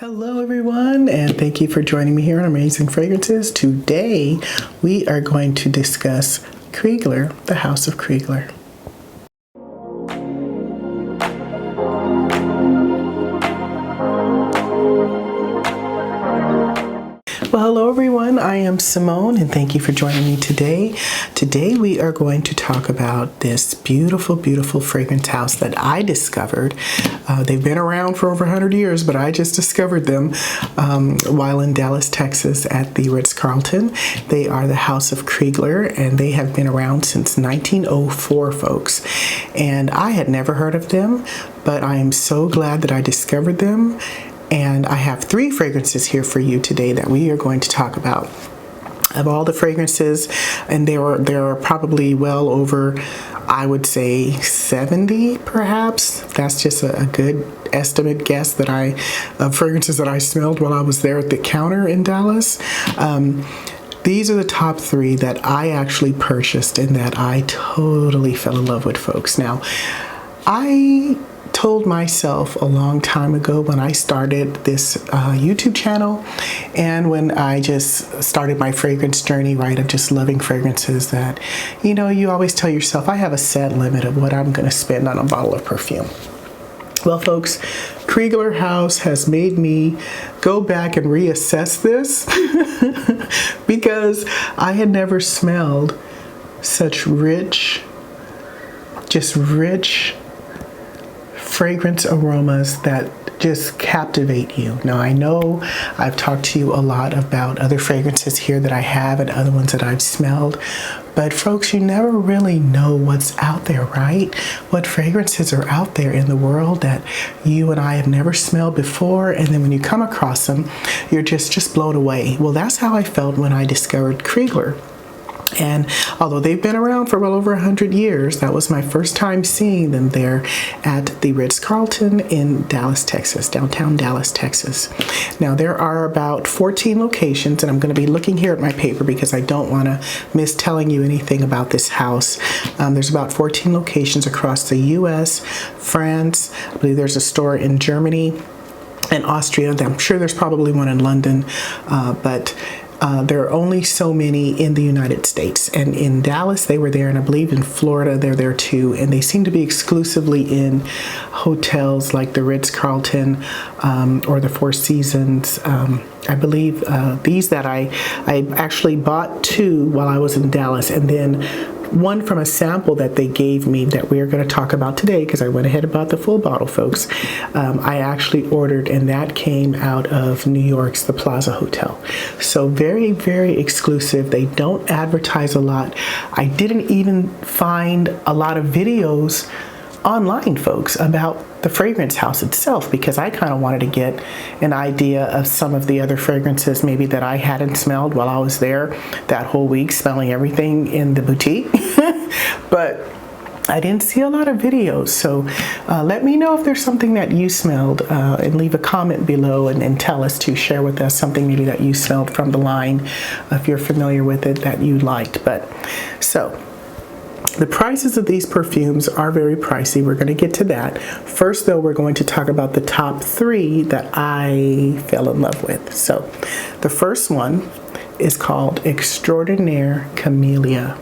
Hello everyone, and thank you for joining me here on Amazing Fragrances. Today we are going to discuss Krigler, the House of Krigler. Well, hello everyone, I am Simone and thank you for joining me today. Today we are going to talk about this beautiful, beautiful fragrance house that I discovered. They've been around for over 100 years, but I just discovered them while in Dallas, Texas at the Ritz-Carlton. They are the House of Krigler and they have been around since 1904, folks. And I had never heard of them, but I am so glad that I discovered them. And I have 3 fragrances here for you today that we are going to talk about. Of all the fragrances, and there are probably well over, I would say 70 perhaps. That's just a good estimate guess that of fragrances that I smelled while I was there at the counter in Dallas. These are the top 3 that I actually purchased and that I totally fell in love with, folks. Now, I told myself a long time ago when I started this YouTube channel and when I just started my fragrance journey, right, of just loving fragrances, that, you know, you always tell yourself, I have a set limit of what I'm going to spend on a bottle of perfume. Well, folks, Krigler House has made me go back and reassess this because I had never smelled such rich, just rich fragrance aromas that just captivate you. Now, I know I've talked to you a lot about other fragrances here that I have and other ones that I've smelled, but folks, you never really know what's out there, right? What fragrances are out there in the world that you and I have never smelled before, and then when you come across them, you're just blown away. Well, that's how I felt when I discovered Krigler. And although they've been around for well over 100 years, that was my first time seeing them there at the Ritz-Carlton in Dallas, Texas, downtown Dallas, Texas. Now, there are about 14 locations, and I'm going to be looking here at my paper because I don't want to miss telling you anything about this house. There's about 14 locations across the U.S., France. I believe there's a store in Germany and Austria. I'm sure there's probably one in London, but there are only so many in the United States. And in Dallas, they were there, and I believe in Florida, they're there too. And they seem to be exclusively in hotels like the Ritz-Carlton or the Four Seasons. I believe these that I actually bought 2 while I was in Dallas, and then one from a sample that they gave me that we are going to talk about today because I went ahead and bought the full bottle, folks. I actually ordered, and that came out of New York's The Plaza Hotel. So very, very exclusive. They don't advertise a lot. I didn't even find a lot of videos online, folks, about the fragrance house itself because I kind of wanted to get an idea of some of the other fragrances maybe that I hadn't smelled while I was there that whole week smelling everything in the boutique. But I didn't see a lot of videos, so let me know if there's something that you smelled and leave a comment below and tell us, to share with us something maybe that you smelled from the line if you're familiar with it that you liked. But so the prices of these perfumes are very pricey. We're going to get to that. First, though, we're going to talk about the top 3 that I fell in love with. So the first one is called Extraordinaire Camelia.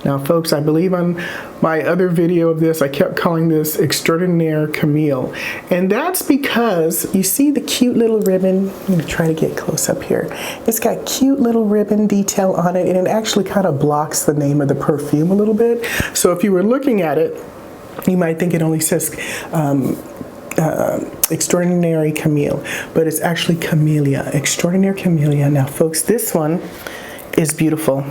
Now, folks, I believe on my other video of this, I kept calling this Extraordinaire Camille. And that's because you see the cute little ribbon. I'm going to try to get close up here. It's got cute little ribbon detail on it, and it actually kind of blocks the name of the perfume a little bit. So if you were looking at it, you might think it only says Extraordinary Camille, but it's actually Camelia, Extraordinaire Camelia. Now, folks, this one is beautiful.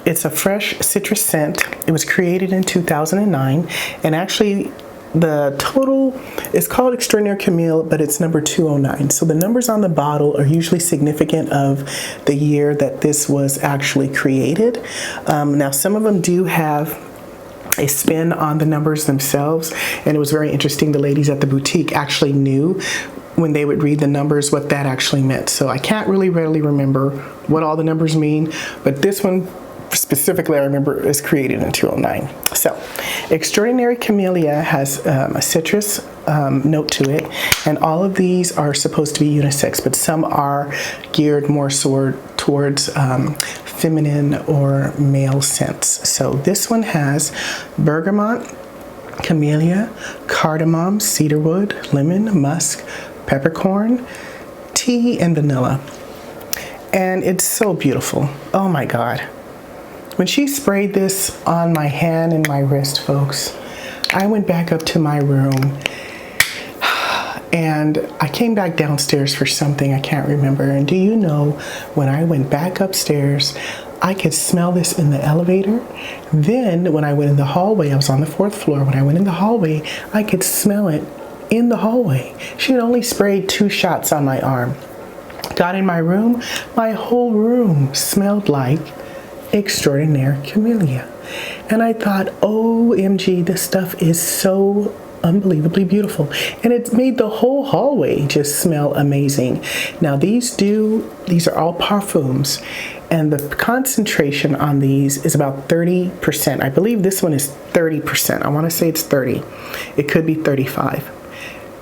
It's a fresh citrus scent. It was created in 2009, and actually the total is called Extraordinaire Camille, but it's number 209. So the numbers on the bottle are usually significant of the year that this was actually created. Now, some of them do have a spin on the numbers themselves, and it was very interesting. The ladies at the boutique actually knew when they would read the numbers what that actually meant. So I can't really readily remember what all the numbers mean, but this one specifically I remember it was created in 2009. So Extraordinaire Camelia has a citrus note to it, and all of these are supposed to be unisex, but some are geared more towards feminine or male scents. So this one has bergamot, camellia, cardamom, cedarwood, lemon, musk, peppercorn, tea, and vanilla. And it's so beautiful. Oh my God. When she sprayed this on my hand and my wrist, folks, I went back up to my room and I came back downstairs for something I can't remember. And do you know, when I went back upstairs, I could smell this in the elevator. Then when I went in the hallway, I was on the 4th floor. When I went in the hallway, I could smell it in the hallway. She had only sprayed 2 shots on my arm. Got in my room, my whole room smelled like Extraordinaire Camelia. And I thought, OMG, this stuff is so unbelievably beautiful. And it made the whole hallway just smell amazing. Now these are all parfums, and the concentration on these is about 30%. I believe this one is 30%. I want to say it's 30. It could be 35.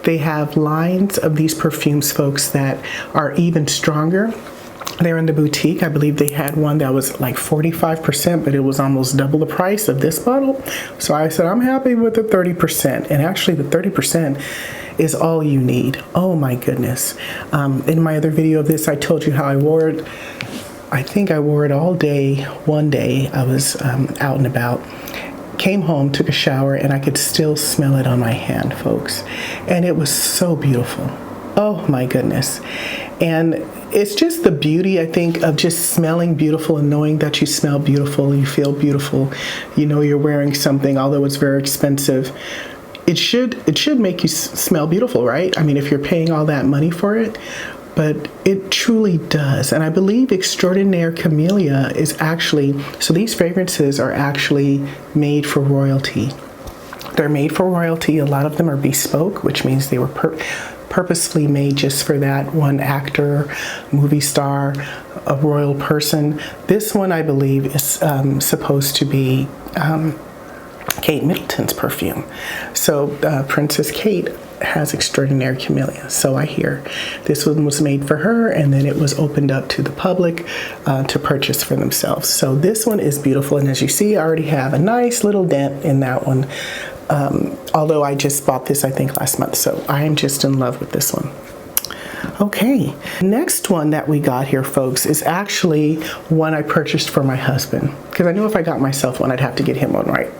They have lines of these perfumes, folks, that are even stronger. They're in the boutique. I believe they had one that was like 45%, but it was almost double the price of this bottle. So I said, I'm happy with the 30%. And actually the 30% is all you need. Oh my goodness. In my other video of this, I told you how I wore it. I think I wore it all day. One day I was out and about. Came home, took a shower, and I could still smell it on my hand, folks. And it was so beautiful. Oh my goodness. And it's just the beauty, I think, of just smelling beautiful and knowing that you smell beautiful, you feel beautiful, you know you're wearing something, although it's very expensive. It should make you smell beautiful, right? I mean, if you're paying all that money for it. But it truly does. And I believe Extraordinaire Camelia is actually, so these fragrances are actually made for royalty. They're made for royalty. A lot of them are bespoke, which means they were purposefully made just for that one actor, movie star, a royal person. This one, I believe, is supposed to be Kate Middleton's perfume. So Princess Kate has Extraordinaire Camelia. So I hear this one was made for her, and then it was opened up to the public to purchase for themselves. So this one is beautiful, and as you see, I already have a nice little dent in that one. Although I just bought this, I think, last month. So I am just in love with this one. Okay, next one that we got here, folks, is actually one I purchased for my husband, because I knew if I got myself one, I'd have to get him one, right?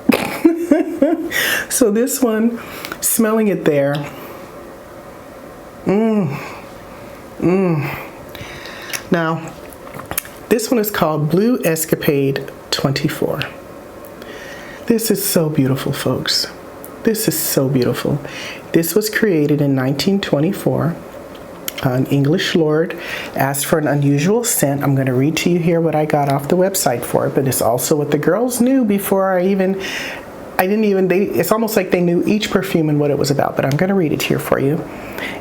So this one, smelling it there, Now, this one is called Blue Escapade 24. This is so beautiful, folks. This is so beautiful. This was created in 1924. An English lord asked for an unusual scent. I'm going to read to you here what I got off the website for it, but it's also what the girls knew before it's almost like they knew each perfume and what it was about, but I'm going to read it here for you.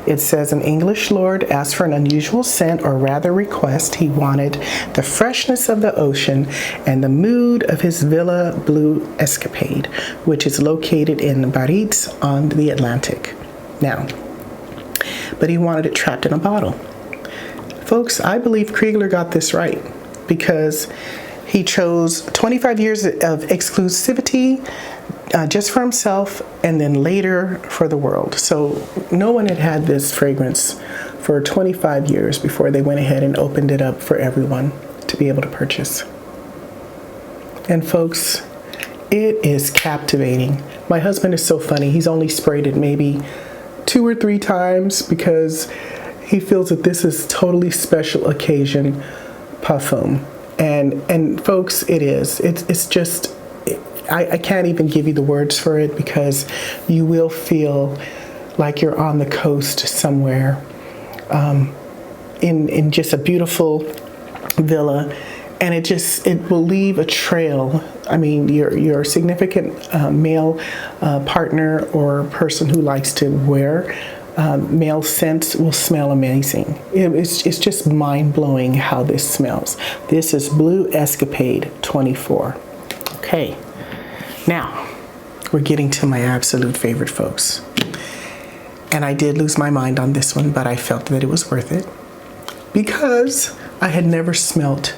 It says, an English lord asked for an unusual scent, or rather request. He wanted the freshness of the ocean and the mood of his Villa Blue Escapade, which is located in Biarritz on the Atlantic. Now, but he wanted it trapped in a bottle. Folks, I believe Krigler got this right, because he chose 25 years of exclusivity just for himself, and then later for the world. So no one had had this fragrance for 25 years before they went ahead and opened it up for everyone to be able to purchase. And folks, it is captivating. My husband is so funny. He's only sprayed it maybe 2 or 3 times because he feels that this is totally special occasion parfum. And folks, it is. It's just, I can't even give you the words for it, because you will feel like you're on the coast somewhere in just a beautiful villa, and it will leave a trail. I mean, your significant male partner or person who likes to wear male scents will smell amazing. It's just mind-blowing how this smells. This is Blue Escapade 24. Okay, now we're getting to my absolute favorite, folks. And I did lose my mind on this one, but I felt that it was worth it because I had never smelt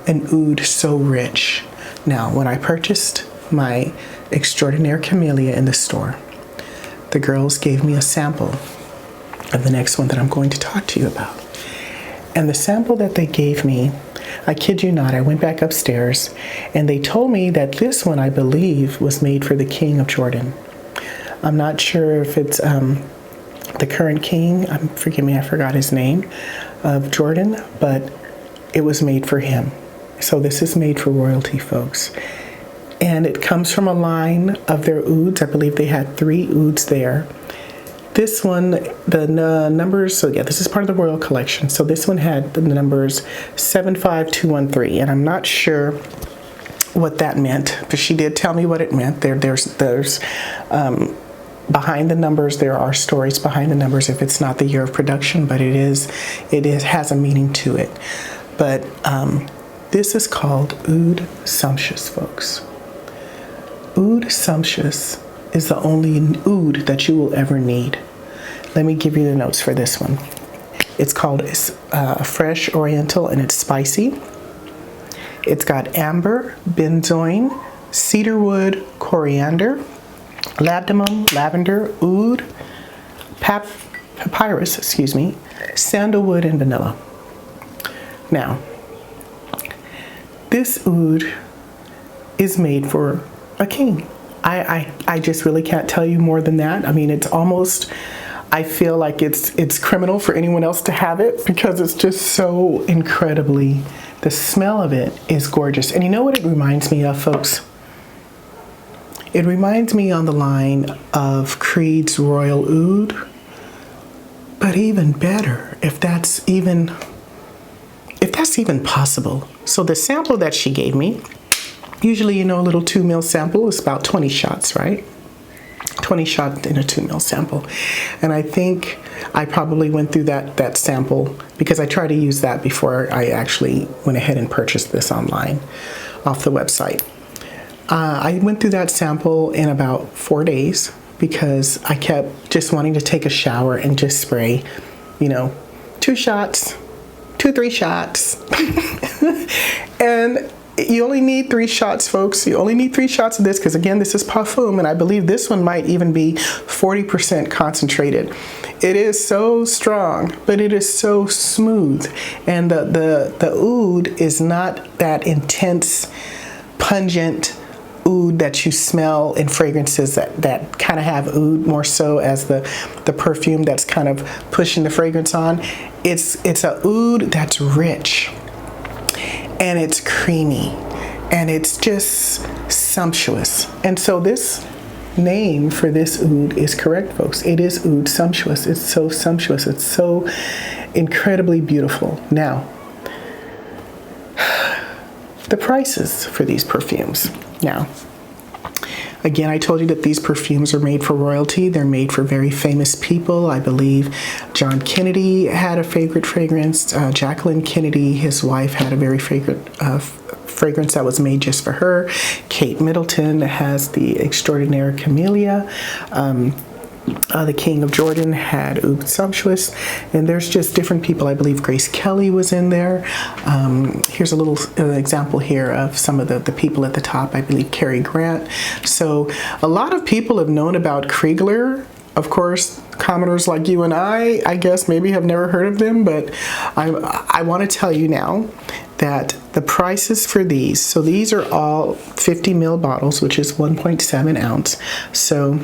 an oud so rich. Now, when I purchased my Extraordinaire Camelia in the store, the girls gave me a sample of the next one that I'm going to talk to you about. And the sample that they gave me, I kid you not, I went back upstairs and they told me that this one, I believe, was made for the King of Jordan. I'm not sure if it's the current king, forgive me, I forgot his name, of Jordan, but it was made for him. So this is made for royalty, folks. And it comes from a line of their ouds. I believe they had 3 ouds there. This one, the numbers, so yeah, this is part of the royal collection. So this one had the numbers 75213, and I'm not sure what that meant, but she did tell me what it meant. There's behind the numbers, there are stories behind the numbers if it's not the year of production, but it has a meaning to it. But this is called Oud Sumptuous, folks. Oud Sumptuous is the only oud that you will ever need. Let me give you the notes for this one. It's called Fresh Oriental, and it's spicy. It's got amber, benzoin, cedarwood, coriander, ladamum, lavender, oud, papyrus, sandalwood, and vanilla. Now, this oud is made for a king. I just really can't tell you more than that. I mean, it's almost, I feel like it's criminal for anyone else to have it because it's just so incredibly, the smell of it is gorgeous. And you know what it reminds me of, folks? It reminds me on the line of Creed's Royal Oud, but even better, if that's even possible. So the sample that she gave me, usually, a little 2 ml sample is about 20 shots, right? 20 shots in a 2 ml sample. And I think I probably went through that sample because I tried to use that before I actually went ahead and purchased this online off the website. I went through that sample in about 4 days because I kept just wanting to take a shower and just spray, 2 shots, 3 shots. And you only need 3 shots, folks. You only need 3 shots of this because, again, this is parfum, and I believe this one might even be 40% concentrated. It is so strong, but it is so smooth. And the oud is not that intense, pungent oud that you smell in fragrances that kind of have oud more so as the perfume that's kind of pushing the fragrance on. It's a oud that's rich. And it's creamy, and it's just sumptuous. And so this name for this oud is correct, folks. It is Oud Sumptuous. It's so sumptuous. It's so incredibly beautiful. Now, the prices for these perfumes. Now, again, I told you that these perfumes are made for royalty. They're made for very famous people. I believe John Kennedy had a favorite fragrance. Jacqueline Kennedy, his wife, had a very favorite fragrance that was made just for her. Kate Middleton has the Extraordinaire Camelia. The King of Jordan had Oud Sumptuous, and there's just different people. I believe Grace Kelly was in there. Here's a little example here of some of the people at the top. I believe Cary Grant. So a lot of people have known about Krigler. Of course, commoners like you and I guess maybe have never heard of them, but I want to tell you now that the prices for these, so these are all 50 ml bottles, which is 1.7 ounce. So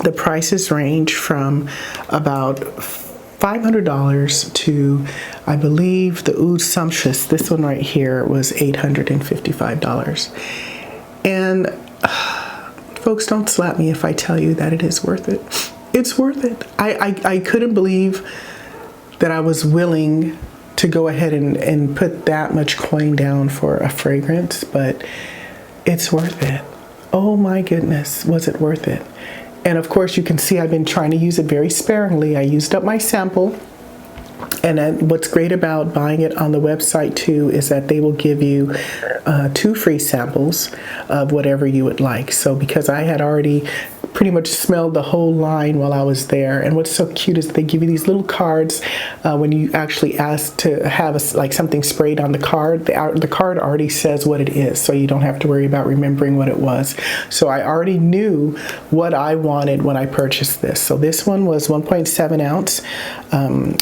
the prices range from about $500 to, I believe, the Oud Sumptuous, this one right here, was $855. And folks, don't slap me if I tell you that it is worth it. It's worth it. I couldn't believe that I was willing to go ahead and put that much coin down for a fragrance, but it's worth it. Oh my goodness, was it worth it? And of course, you can see I've been trying to use it very sparingly. I used up my sample. And then what's great about buying it on the website too is that they will give you 2 free samples of whatever you would like. So because I had already pretty much smelled the whole line while I was there, and what's so cute is they give you these little cards when you actually ask to have like something sprayed on the card. The card already says what it is, so you don't have to worry about remembering what it was. So I already knew what I wanted when I purchased this. So this one was 1.7 ounce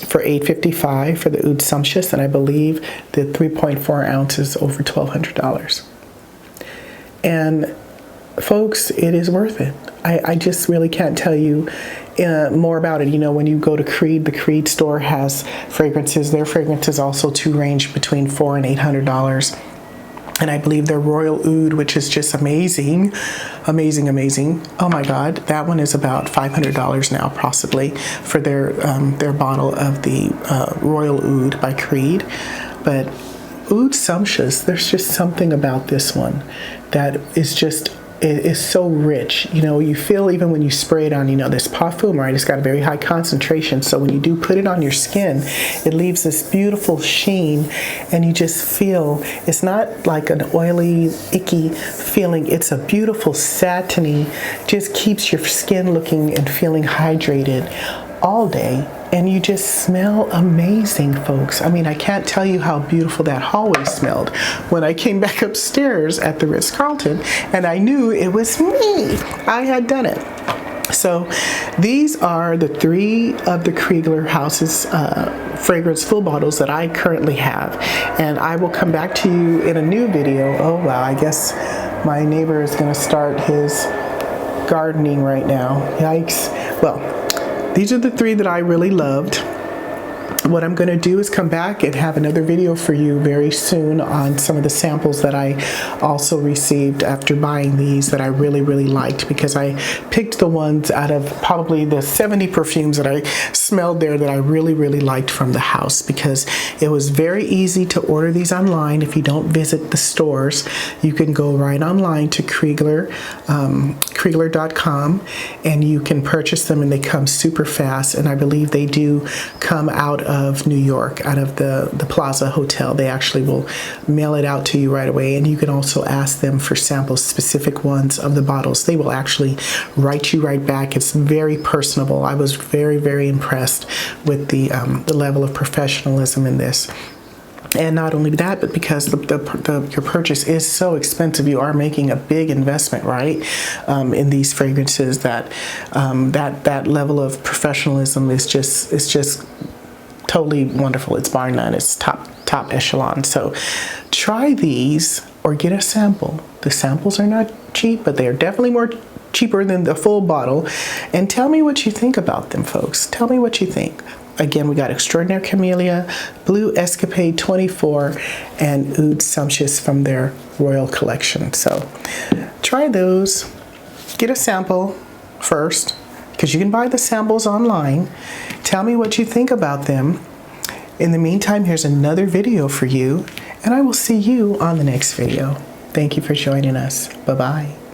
for $8.55 for the Oud Sumptuous, and I believe the 3.4 ounces over $1,200. And folks, it is worth it. I just really can't tell you more about it. You know, when you go to Creed, the Creed store has fragrances. Their fragrances also too range between $400 and $800. And I believe their Royal Oud, which is just amazing, amazing, amazing. Oh my God, that one is about $500 now, possibly, for their bottle of the Royal Oud by Creed. But Oud Sumptuous, there's just something about this one that is just, it is so rich. You know, you feel even when you spray it on, you know, this parfum, right? It's got a very high concentration. So when you do put it on your skin, it leaves this beautiful sheen, and you just feel, it's not like an oily, icky feeling. It's a beautiful satiny, just keeps your skin looking and feeling hydrated all day. And you just smell amazing, folks. I mean, I can't tell you how beautiful that hallway smelled when I came back upstairs at the Ritz-Carlton, and I knew it was me. I had done it. So these are the 3 of the Krigler House's fragrance full bottles that I currently have. And I will come back to you in a new video. Oh, wow, I guess my neighbor is going to start his gardening right now. Yikes. Well, these are the 3 that I really loved. What I'm going to do is come back and have another video for you very soon on some of the samples that I also received after buying these that I really, really liked, because I picked the ones out of probably the 70 perfumes that I smelled there that I really, really liked from the house, because it was very easy to order these online. If you don't visit the stores, you can go right online to Krigler, Krigler.com, and you can purchase them, and they come super fast. And I believe they do come out of New York, out of the Plaza Hotel. They actually will mail it out to you right away, and you can also ask them for samples, specific ones of the bottles. They will actually write you right back. It's very personable. I was very, very impressed with the level of professionalism in this. And not only that, but because your purchase is so expensive, you are making a big investment, right? In these fragrances. That level of professionalism is just totally wonderful. It's bar none. It's top echelon. So try these or get a sample. The samples are not cheap, but they are definitely more cheaper than the full bottle. And tell me what you think about them, folks. Tell me what you think. Again, we got Extraordinaire Camelia, Blue Escapade 24, and Oud Sumptuous from their Royal Collection. So try those. Get a sample first, because you can buy the samples online. Tell me what you think about them. In the meantime, here's another video for you, and I will see you on the next video. Thank you for joining us. Bye-bye.